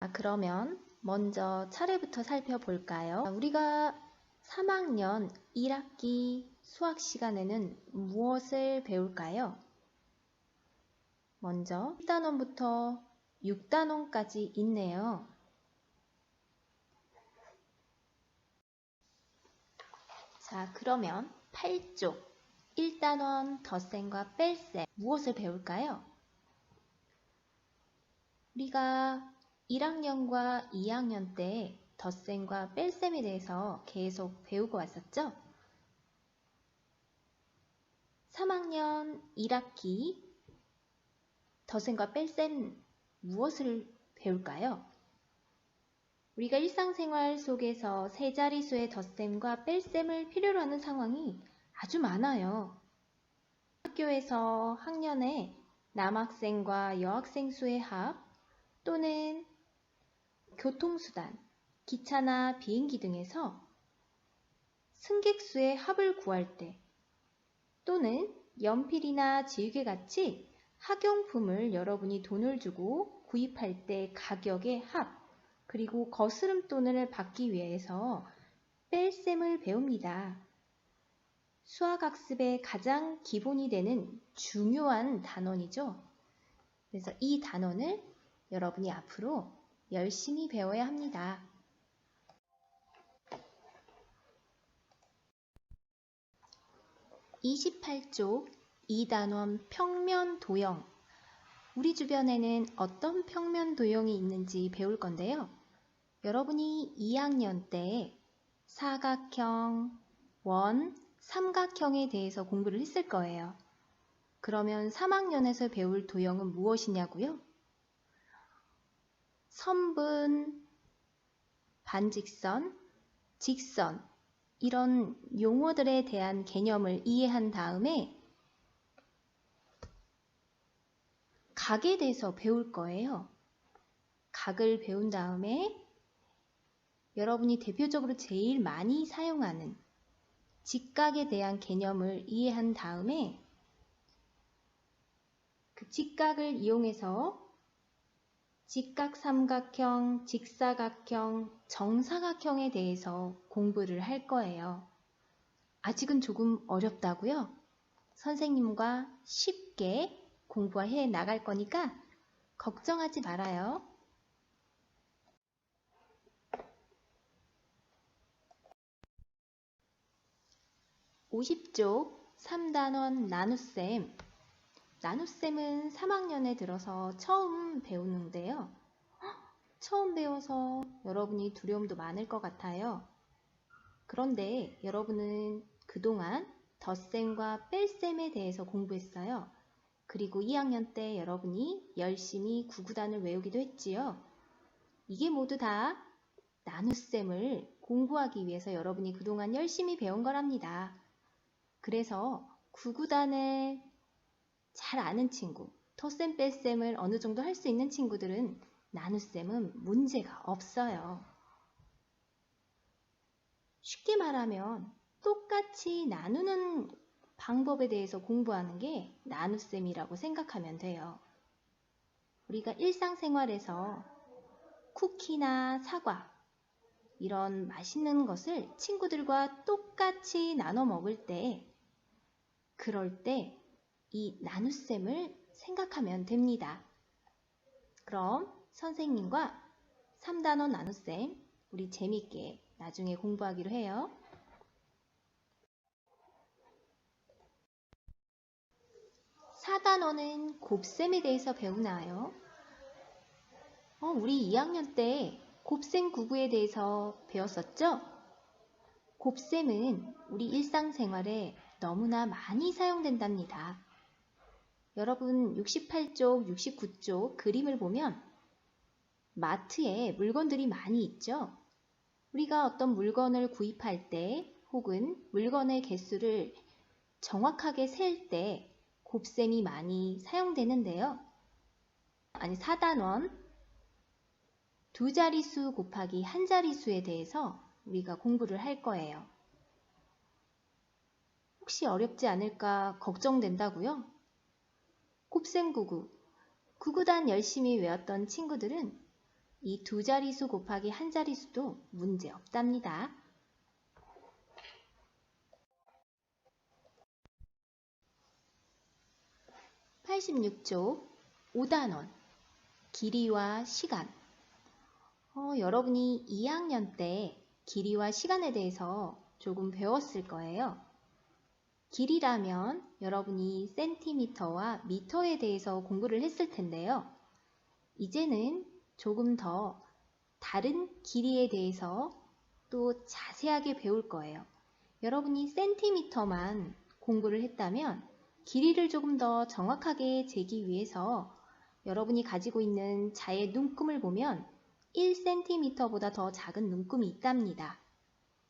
그러면 먼저 차례부터 살펴볼까요? 우리가 3학년 1학기 수학 시간에는 무엇을 배울까요? 먼저 1단원부터 6단원까지 있네요. 자, 그러면 8쪽 1단원 덧셈과 뺄셈 무엇을 배울까요? 우리가 1학년과 2학년 때 덧셈과 뺄셈에 대해서 계속 배우고 왔었죠? 3학년 1학기 덧셈과 뺄셈 무엇을 배울까요? 우리가 일상생활 속에서 세 자릿수의 덧셈과 뺄셈을 필요로 하는 상황이 아주 많아요. 학교에서 학년에 남학생과 여학생 수의 합 또는 교통수단, 기차나 비행기 등에서 승객 수의 합을 구할 때 또는 연필이나 지우개 같이 학용품을 여러분이 돈을 주고 구입할 때 가격의 합, 그리고 거스름돈을 받기 위해서 뺄셈을 배웁니다. 수학학습의 가장 기본이 되는 중요한 단원이죠. 그래서 이 단원을 여러분이 앞으로 열심히 배워야 합니다. (28쪽) 2단원 평면 도형. 우리 주변에는 어떤 평면 도형이 있는지 배울 건데요. 여러분이 2학년 때 사각형, 원, 삼각형에 대해서 공부를 했을 거예요. 그러면 3학년에서 배울 도형은 무엇이냐고요? 선분, 반직선, 직선 이런 용어들에 대한 개념을 이해한 다음에 각에 대해서 배울 거예요. 각을 배운 다음에 여러분이 대표적으로 제일 많이 사용하는 직각에 대한 개념을 이해한 다음에 그 직각을 이용해서 직각삼각형, 직사각형, 정사각형에 대해서 공부를 할 거예요. 아직은 조금 어렵다고요? 선생님과 쉽게 공부해 나갈 거니까 걱정하지 말아요. 50쪽 3단원 나눗셈. 나눗셈은 3학년에 들어서 처음 배우는데요. 처음 배워서 여러분이 두려움도 많을 것 같아요. 그런데 여러분은 그동안 덧셈과 뺄셈에 대해서 공부했어요. 그리고 2학년 때 여러분이 열심히 구구단을 외우기도 했지요. 이게 모두 다 나눗셈을 공부하기 위해서 여러분이 그동안 열심히 배운 거랍니다. 그래서 구구단을 잘 아는 친구, 덧셈 뺄셈을 어느 정도 할 수 있는 친구들은 나눗셈은 문제가 없어요. 쉽게 말하면 똑같이 나누는 방법에 대해서 공부하는 게 나눗셈이라고 생각하면 돼요. 우리가 일상생활에서 쿠키나 사과 이런 맛있는 것을 친구들과 똑같이 나눠 먹을 때 그럴 때 이 나눗셈을 생각하면 됩니다. 그럼 선생님과 3단원 나눗셈 우리 재밌게 나중에 공부하기로 해요. (4단원은) 곱셈에 대해서 배우나요? 우리 2학년 때 곱셈 구구에 대해서 배웠었죠? 곱셈은 우리 일상생활에 너무나 많이 사용된답니다. 여러분 68쪽, 69쪽 그림을 보면 마트에 물건들이 많이 있죠? 우리가 어떤 물건을 구입할 때 혹은 물건의 개수를 정확하게 셀 때 곱셈이 많이 사용되는데요. 4단원 두 자릿수 곱하기 한 자릿수에 대해서 우리가 공부를 할 거예요. 혹시 어렵지 않을까 걱정된다고요? 곱셈 구구, 구구단 열심히 외웠던 친구들은 이 두 자릿수 곱하기 한 자릿수도 문제 없답니다. 86쪽 5단원 길이와 시간. 여러분이 2학년 때 길이와 시간에 대해서 조금 배웠을 거예요. 길이라면 여러분이 센티미터와 미터에 대해서 공부를 했을 텐데요. 이제는 조금 더 다른 길이에 대해서 또 자세하게 배울 거예요. 여러분이 센티미터만 공부를 했다면 길이를 조금 더 정확하게 재기 위해서 여러분이 가지고 있는 자의 눈금을 보면 1cm보다 더 작은 눈금이 있답니다.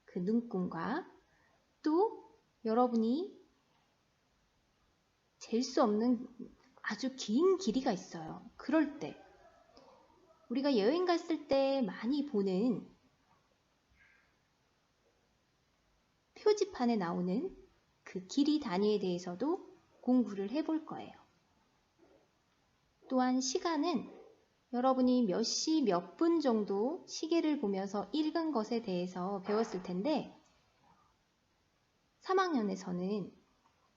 그 눈금과 또 여러분이 잴 수 없는 아주 긴 길이가 있어요. 그럴 때 우리가 여행 갔을 때 많이 보는 표지판에 나오는 그 길이 단위에 대해서도 공부를 해볼 거예요. 또한 시간은 여러분이 몇 시 몇 분 정도 시계를 보면서 읽은 것에 대해서 배웠을 텐데 3학년에서는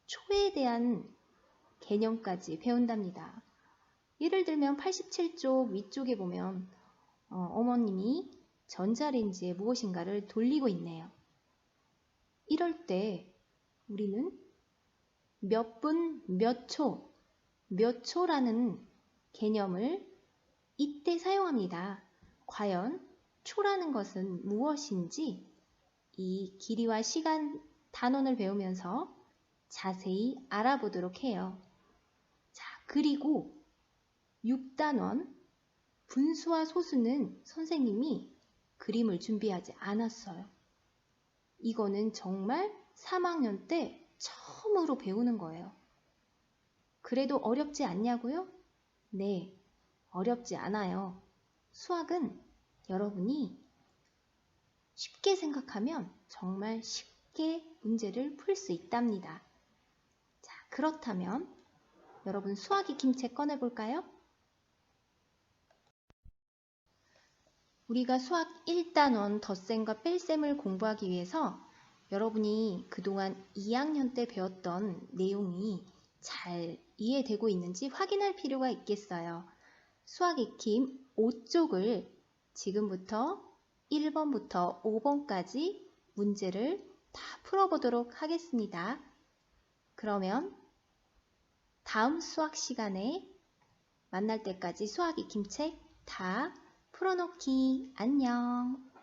초에 대한 개념까지 배운답니다. 예를 들면 87쪽 위쪽에 보면 어머님이 전자레인지에 무엇인가를 돌리고 있네요. 이럴 때 우리는 몇 분, 몇 초라는 개념을 이때 사용합니다. 과연 초라는 것은 무엇인지 이 길이와 시간 단원을 배우면서 자세히 알아보도록 해요. 자, 그리고 6단원 분수와 소수는 선생님이 그림을 준비하지 않았어요. 이거는 정말 3학년 때 처음으로 배우는 거예요. 그래도 어렵지 않냐고요? 네, 어렵지 않아요. 수학은 여러분이 쉽게 생각하면 정말 쉽게 문제를 풀 수 있답니다. 자, 그렇다면 여러분 수학 익힘책 꺼내볼까요? 우리가 수학 1단원 덧셈과 뺄셈을 공부하기 위해서 여러분이 그동안 2학년 때 배웠던 내용이 잘 이해되고 있는지 확인할 필요가 있겠어요. 수학 익힘 5쪽을 지금부터 1번부터 5번까지 문제를 다 풀어보도록 하겠습니다. 그러면 다음 수학 시간에 만날 때까지 수학 익힘책 다 풀어놓기. 안녕.